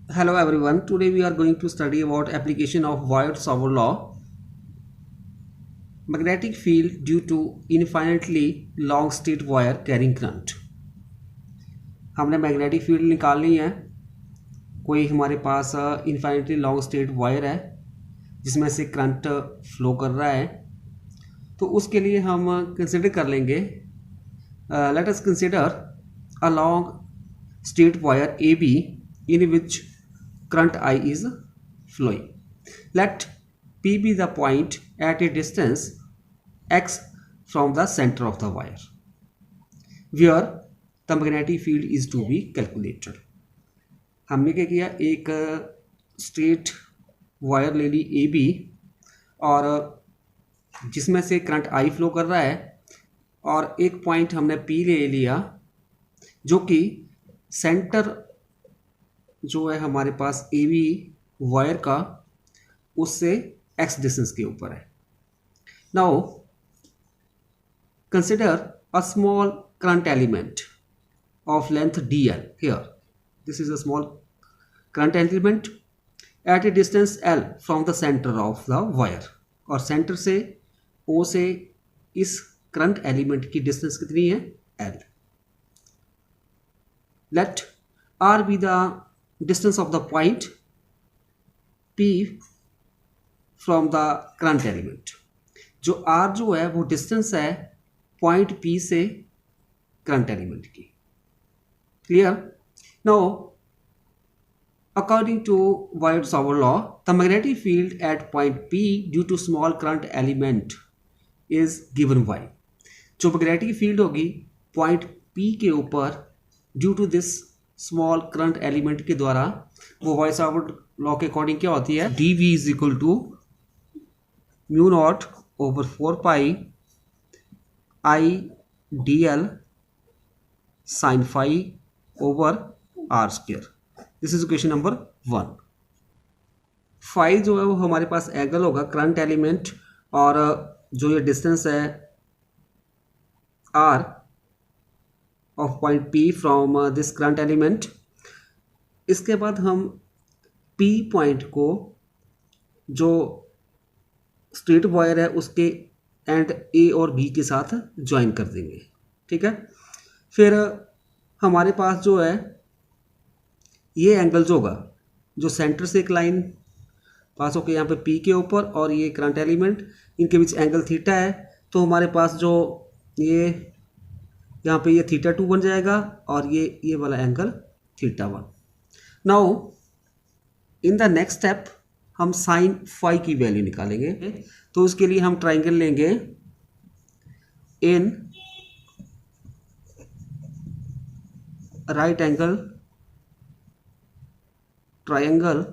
Hello everyone. Today we are going to study about application of Wyatt-Sauber law. Magnetic field due to infinitely long state wire carrying current. हमने magnetic field निकालनी है। कोई हमारे पास infinitely long state wire है जिसमें से current flow कर रहा है। तो उसके लिए हम कंसिडर कर लेंगे, let us consider a long state wire A be in which current I is flowing. Let P be the point at a distance x from the center of the wire where the magnetic field is to be calculated. हमने क्या किया, एक straight wire ले ली A B और जिसमें से current I flow कर रहा है और एक पॉइंट हमने पी ले लिया जो कि सेंटर जो है हमारे पास ए बी वायर का उससे एक्स डिस्टेंस के ऊपर है। Now consider a small current element of length d l here. This is a small current element at a distance l from the centre of the wire. और centre से O से इस current element की distance कितनी है, l. Let r be the distance of the point P from the current element। जो R जो है वो डिस्टेंस है पॉइंट P से करंट एलिमेंट की। Clear? Now according to Wyatt-Sauber law, the magnetic field at point P due to small current element is given by। जो magnetic field होगी point P के ऊपर due to this small current element के द्वारा, वो वायट-सावर law के according क्या होती है, d v is equal to mu not over 4 pi I d l sine phi over r square. This is equation number 1। Phi जो है वो हमारे पास एंगल होगा करंट एलिमेंट और जो ये डिस्टेंस है r of point P from this current element। इसके बाद हम P पॉइंट को जो स्ट्रेट वायर है उसके एंड A और B के साथ ज्वाइन कर देंगे। ठीक है, फिर हमारे पास जो है ये एंगल जो होगा, जो सेंटर से एक लाइन पास होकर यहाँ पे P के ऊपर और ये करंट एलिमेंट, इनके बीच एंगल थीटा है। तो हमारे पास जो ये यहाँ पे ये θ2 बन जाएगा और ये वाला angle θ1। Now in the next step हम साइन फाई की वैल्यू निकालेंगे। तो उसके लिए हम ट्राइंगल लेंगे in right angle triangle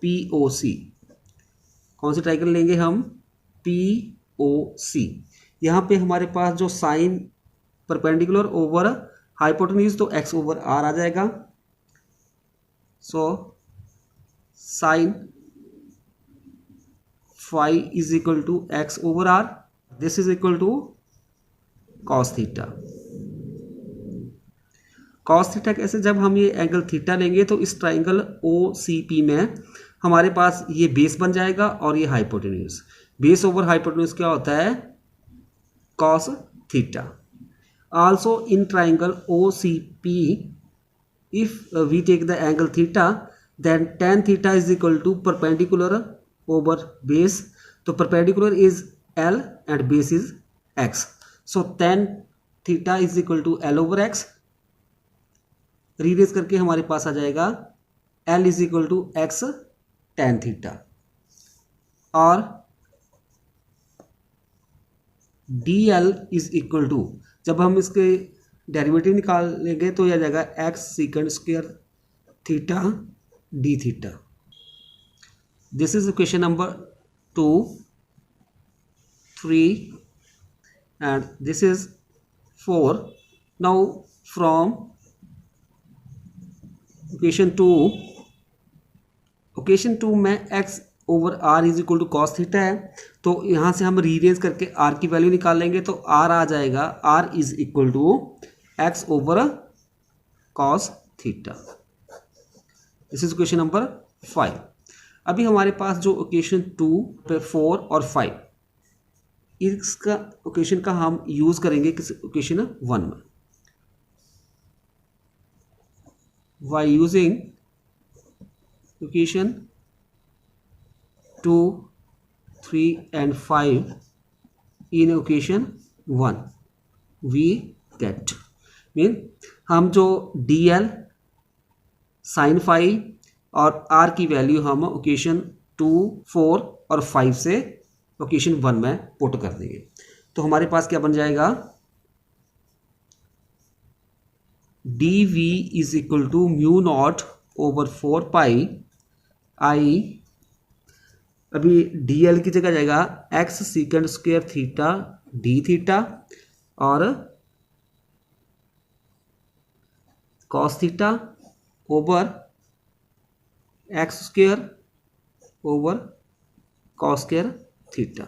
POC। कौन सी ट्राइंगल लेंगे हम, POC। यहाँ पे हमारे पास जो साइन परपेंडिकुलर ओवर हाइपोटेन्यूज तो x ओवर r आ जाएगा। So sine phi is equal to x over r। This is equal to cos theta. Cos theta कैसे, जब हम ये एंगल थीटा लेंगे तो इस ट्राइंगल OCP में हमारे पास ये बेस बन जाएगा और ये हाइपोटेन्यूज। बेस ओवर हाइपोटेन्यूज क्या होता है, cos theta। Also in triangle OCP, if we take the angle theta, then tan theta is equal to perpendicular over base। तो perpendicular is L and base is x। So tan theta is equal to L over x। रीरेज करके हमारे पास आ जाएगा L is equal to x tan theta। और d l is equal to, जब हम इसके डेरिवेटिव निकालेंगे तो यह जाएगा x secant square theta d theta. This is equation number 2, 3 and this is 4। Now from equation 2 में x over r is equal to cos theta है। तो यहाँ से हम रीअरेंज करके आर की वैल्यू निकाल लेंगे तो आर आ जाएगा, r is equal to x over cos theta. This is question number 5। अभी हमारे पास जो इक्वेशन 2 पे 4 और 5 इसका इक्वेशन का हम यूज करेंगे किस इक्वेशन 1 में। By using equation 2, 3 and 5 in equation 1 we get mean हम जो dl sin phi और r की वैल्यू हम इक्वेशन 2, 4 और 5 से इक्वेशन 1 में पुट कर देंगे। तो हमारे पास क्या बन जाएगा, dv is equal to mu not over 4 pi I, अभी dl की जगह जाएगा x secant square theta d theta और cos theta over x square over cos square theta.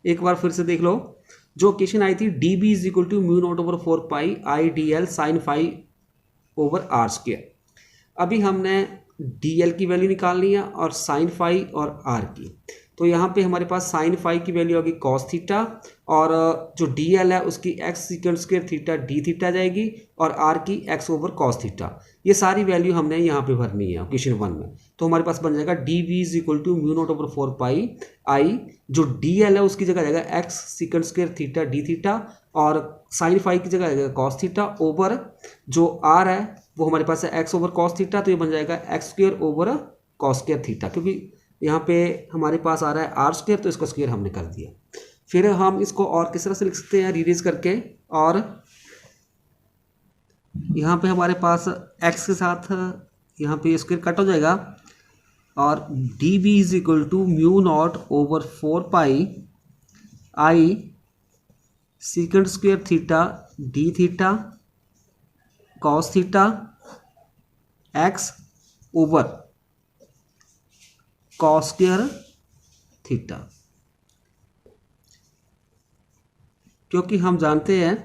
एक बार फिर से देख लो, जो इक्वेशन आई थी d b is equal to mu not over 4 pi I d l sine phi over r square. अभी हमने डी एल की वैल्यू निकालनी है और साइन फाई और आर की। तो यहाँ पे हमारे पास साइन फाई की वैल्यू होगी कॉस थीटा और जो डी एल है उसकी x secant square theta d theta जाएगी और आर की एक्स ओवर कॉस थीटा। ये सारी वैल्यू हमने यहाँ पे भरनी है इक्वेशन 1 में। तो हमारे पास बन जाएगा d v is equal to mu not over 4 pi I, जो डी एल है उसकी जगह जाएगा x secant square theta d theta और साइन फाई की जगह जाएगा कॉस थीटा ओवर जो आर है वो हमारे पास है एक्स ओवर कॉस थीटा। तो ये बन जाएगा x square over cos square theta, क्योंकि यहाँ पे हमारे पास आ रहा है आर स्क्वायर तो इसका स्क्वायर हमने कर दिया। फिर हम इसको और किस तरह से लिख सकते हैं, रीरेज करके, और यहाँ पे हमारे पास x के साथ यहाँ पे स्क्वायर कट हो जाएगा और d b is equal to mu not over 4 pi I secant square theta d theta cos theta x over cos square theta. क्योंकि हम जानते हैं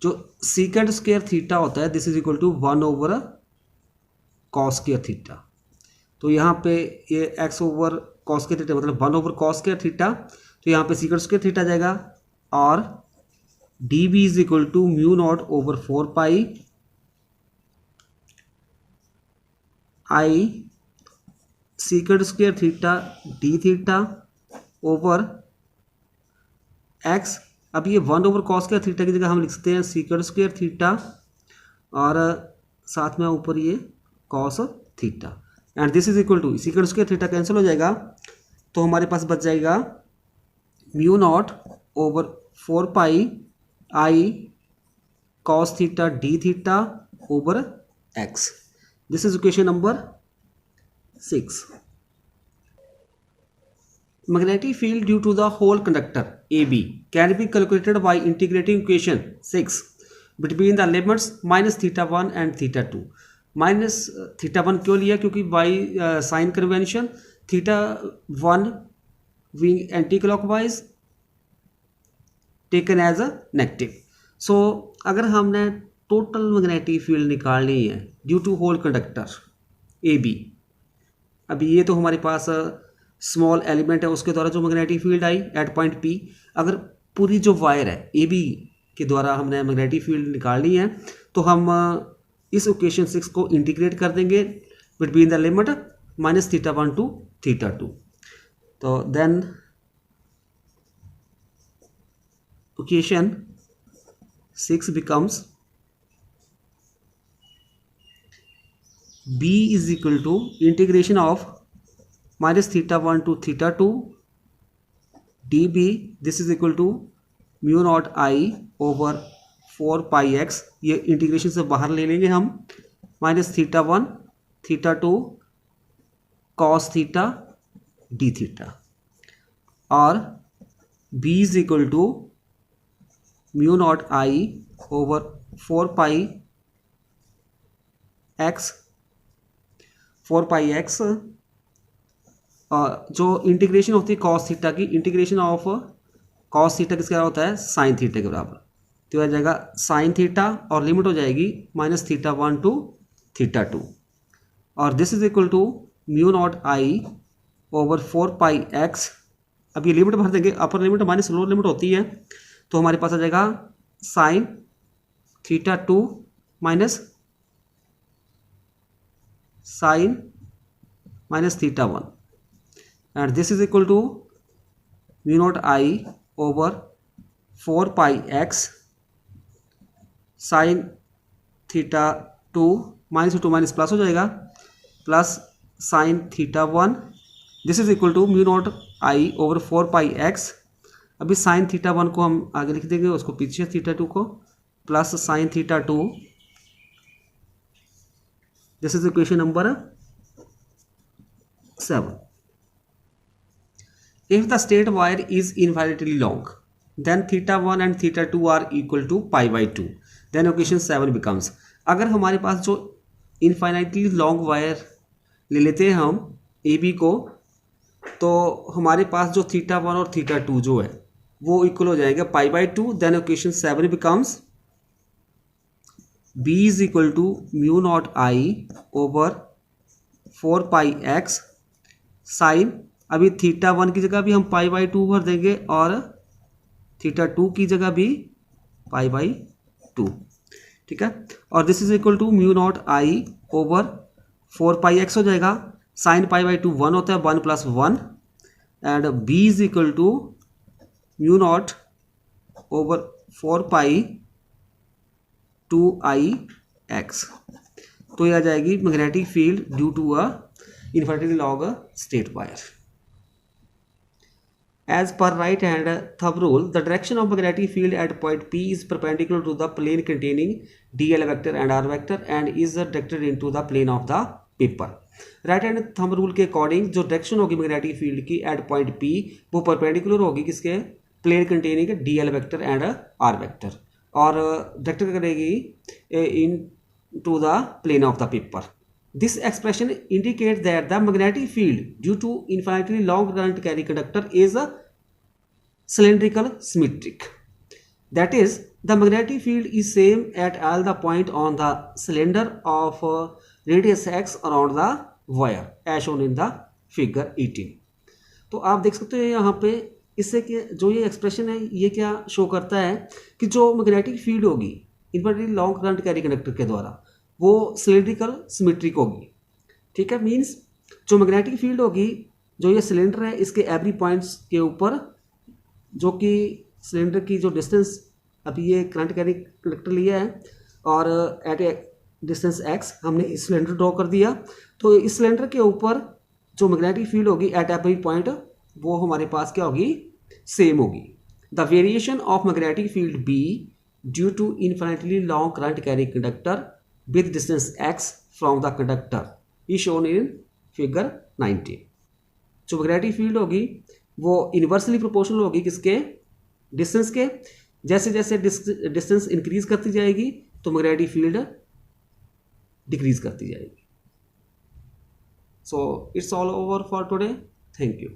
जो सीकेंड स्क्वायर थीटा होता है this is equal to 1 over cos square theta. तो यहाँ पे ये x over cos square theta मतलब 1 ओवर कॉस स्क्वायर थीटा, तो यहाँ पे सीकेंड स्क्वायर थीटा जाएगा और d b is equal to mu not over 4 pi I secant square theta d theta over x. अब ये 1 ओवर कॉस स्क्वायर थीटा की जगह हम लिख सकते हैं सीकेंड स्क्वायर थीटा और साथ में ऊपर ये cos theta and this is equal to secant square theta cancel हो जाएगा। तो हमारे पास बच जाएगा mu not over 4 pi I cos theta d theta over x. This is equation number 6. Magnetic field due to the whole conductor AB can be calculated by integrating equation 6 between the limits minus theta 1 and theta 2. Minus theta 1 क्यों लिया, क्योंकि by sign convention theta 1 being anticlockwise taken as a negative. So अगर हमने total magnetic field निकालनी है due to whole conductor A B, अभी ये तो हमारे पास स्मॉल एलिमेंट है उसके द्वारा जो magnetic field I eight point P, अगर पूरी जो वायर है ए बी के द्वारा हमने मैग्नेटिक फील्ड निकालनी है तो हम इस इक्वेशन 6 को इंटीग्रेट कर देंगे between the limit minus theta 1 to theta 2। तो then equation 6 becomes b is equal to integration of minus theta 1 to theta 2 db, this is equal to mu naught I over 4 pi x। ये integration से बाहर ले लेंगे हम, minus theta 1 theta 2 cos theta d theta और b is equal to mu naught I over 4 pi x 4 pi x. जो integration होती है कॉस थीटा की, इंटीग्रेशन ऑफ कॉस थीटा किसका होता है साइन थीटा के बराबर। तो आ जाएगा साइन थीटा और लिमिट हो जाएगी -θ1 टू θ2 और this is equal to mu not I over 4πx। अब ये लिमिट भर देंगे, upper limit minus lower limit होती है, तो हमारे पास आ जाएगा sine θ2 minus sine -θ1 and this is equal to mu not I over 4πx sine θ2 -2 minus plus हो जाएगा plus sine θ1 this is equal to mu not I over 4πx। अभी साइन θ1 को हम आगे लिख देंगे, उसको पीछे θ2 को plus sine θ2। This is equation number 7। If the straight wire is infinitely long, then θ1 and θ2 are equal to π/2. Then equation 7 becomes, अगर हमारे पास जो इनफाइनाइटली लॉन्ग वायर ले लेते हैं हम ए बी को, तो हमारे पास जो θ1 और θ2 जो है वो इक्वल हो जाएगा π/2। Then equation 7 becomes b is equal to mu not I over 4πx sine, अभी θ1 की जगह भी हम π/2 भर देंगे और θ2 की जगह भी π/2, ठीक है। और this is equal to mu not I over 4πx हो जाएगा, साइन π/2 1 होता है, 1 + 1 and b is equal to mu not over 4π2ix। तो यह आ जाएगी magnetic field due to a infinitely long straight wire. As per right hand thumb rule, the direction of magnetic field at point P is perpendicular to the plane containing dl vector and r vector and is directed into the plane of the paper. Right hand thumb rule के according जो direction होगी magnetic field की at point P वो perpendicular होगी किसके, plane containing dl vector and r vector, और direct करेगी into the plane of the paper. This expression indicates that the magnetic field due to infinitely long current carry conductor is a cylindrical symmetric. That is, the magnetic field is same at all the point on the cylinder of radius x around the wire as shown in the figure 18. तो आप देख सकते हैं यहाँ पे इससे कि जो ये एक्सप्रेशन है ये क्या शो करता है कि जो मैग्नेटिक फील्ड होगी infinitely long current carry conductor के द्वारा वो सिलेंड्रिकल सिमेट्रिक होगी, ठीक है। मींस जो मैग्नेटिक फील्ड होगी, जो ये सिलेंडर है इसके एवरी पॉइंट्स के ऊपर, जो कि सिलेंडर की जो डिस्टेंस, अभी ये करंट कैरी कंडक्टर लिया है और एट ए डिस्टेंस x हमने इस सिलेंडर ड्रॉ कर दिया, तो इस सिलेंडर के ऊपर जो मैग्नेटिक फील्ड होगी एट एवरी पॉइंट वो हमारे पास क्या होगी, सेम होगी. The variation of magnetic field B due to infinitely long current carry conductor with distance x from the conductor is shown in figure 19. जो मैग्नेटिक फील्ड होगी वो इन्वर्सली प्रोपोर्शनल होगी किसके, डिस्टेंस के. जैसे जैसे डिस्टेंस इंक्रीज करती जाएगी तो मैग्नेटिक फील्ड डिक्रीज करती जाएगी. So it's all over for today. Thank you.